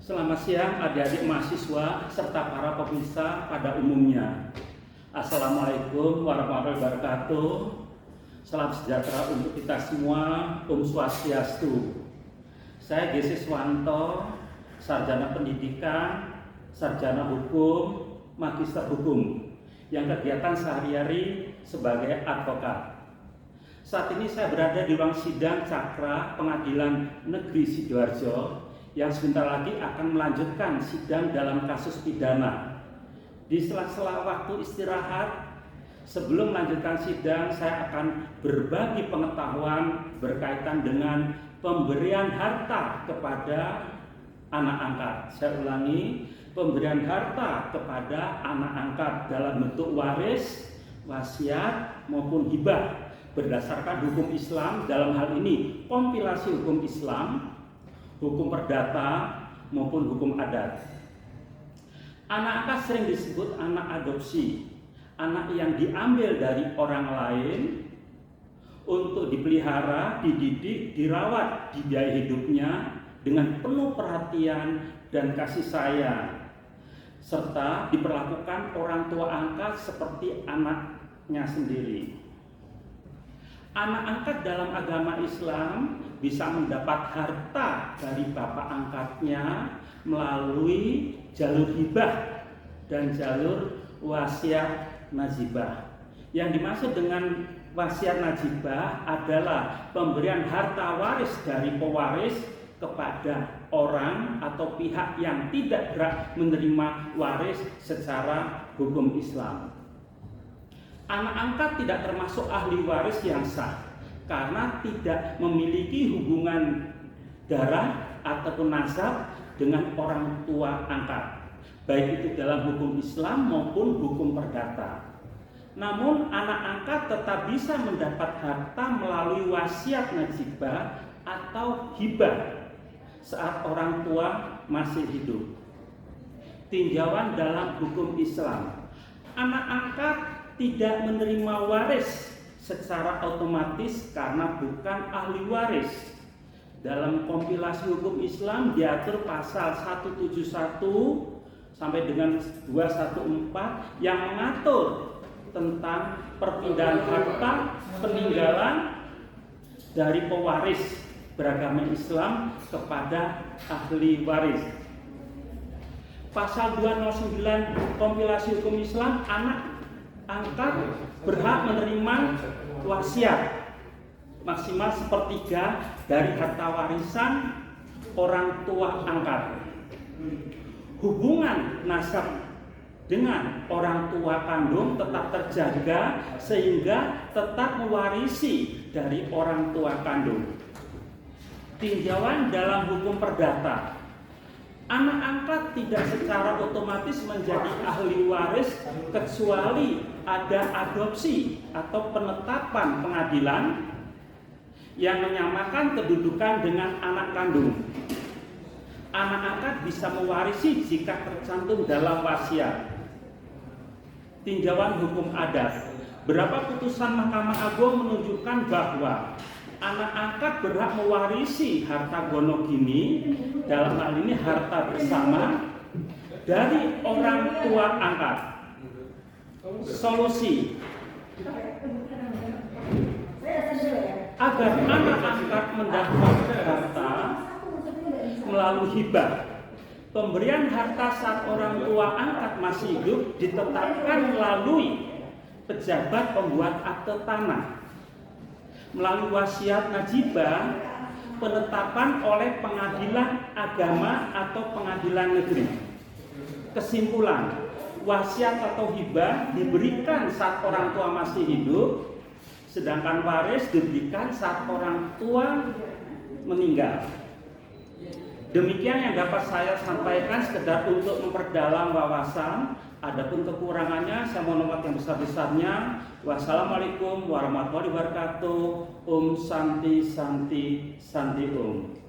Selamat siang adik-adik mahasiswa serta para pemirsa pada umumnya. Assalamualaikum warahmatullahi wabarakatuh. Salam sejahtera untuk kita semua. Om Swastiastu. Saya G. Siswanto, sarjana pendidikan, sarjana hukum, magister hukum, yang kegiatan sehari-hari sebagai advokat. Saat ini saya berada di ruang sidang Cakra Pengadilan Negeri Sidoarjo yang sebentar lagi akan melanjutkan sidang dalam kasus pidana. Di sela-sela waktu istirahat, sebelum melanjutkan sidang, saya akan berbagi pengetahuan berkaitan dengan pemberian harta kepada anak angkat. Saya ulangi, pemberian harta kepada anak angkat dalam bentuk waris, wasiat maupun hibah berdasarkan hukum Islam, dalam hal ini kompilasi hukum Islam, hukum perdata maupun hukum adat. Anak angkat sering disebut anak adopsi, anak yang diambil dari orang lain untuk dipelihara, dididik, dirawat, dibiayai hidupnya dengan penuh perhatian dan kasih sayang, serta diperlakukan orang tua angkat seperti anaknya sendiri. Anak angkat dalam agama Islam bisa mendapat harta dari bapak angkatnya melalui jalur hibah dan jalur wasiat najibah. Yang dimaksud dengan wasiat najibah adalah pemberian harta waris dari pewaris kepada orang atau pihak yang tidak berhak menerima waris secara hukum Islam. Anak angkat tidak termasuk ahli waris yang sah karena tidak memiliki hubungan darah ataupun nasab dengan orang tua angkat, baik itu dalam hukum Islam maupun hukum perdata. Namun anak angkat tetap bisa mendapat harta melalui wasiat najibah atau hibah saat orang tua masih hidup. Tinjauan dalam hukum Islam, anak angkat tidak menerima waris secara otomatis karena bukan ahli waris. Dalam kompilasi hukum Islam diatur pasal 171 sampai dengan 214 yang mengatur tentang perpindahan harta peninggalan dari pewaris beragama Islam kepada ahli waris. Pasal 209 kompilasi hukum Islam, anak angkat berhak menerima wasiat maksimal sepertiga dari harta warisan orang tua angkat. Hubungan nasab dengan orang tua kandung tetap terjaga sehingga tetap mewarisi dari orang tua kandung. Tinjauan dalam hukum perdata, anak angkat tidak secara otomatis menjadi ahli waris kecuali ada adopsi atau penetapan pengadilan yang menyamakan kedudukan dengan anak kandung. Anak angkat bisa mewarisi jika tercantum dalam wasiat. Tinjauan hukum adat, beberapa putusan Mahkamah Agung menunjukkan bahwa anak angkat berhak mewarisi harta gonogini, dalam hal ini harta bersama, dari orang tua angkat. Solusi agar anak angkat mendapat harta melalui hibah. Pemberian harta saat orang tua angkat masih hidup ditetapkan melalui pejabat pembuat akte tanah. Melalui wasiat najibah, penetapan oleh pengadilan agama atau pengadilan negeri. Kesimpulan, wasiat atau hibah diberikan saat orang tua masih hidup, sedangkan waris diberikan saat orang tua meninggal. Demikian yang dapat saya sampaikan sekedar untuk memperdalam wawasan. Adapun kekurangannya saya mohon maaf yang besar-besarnya. Wassalamualaikum warahmatullahi wabarakatuh. Om Santi Santi Santi Om.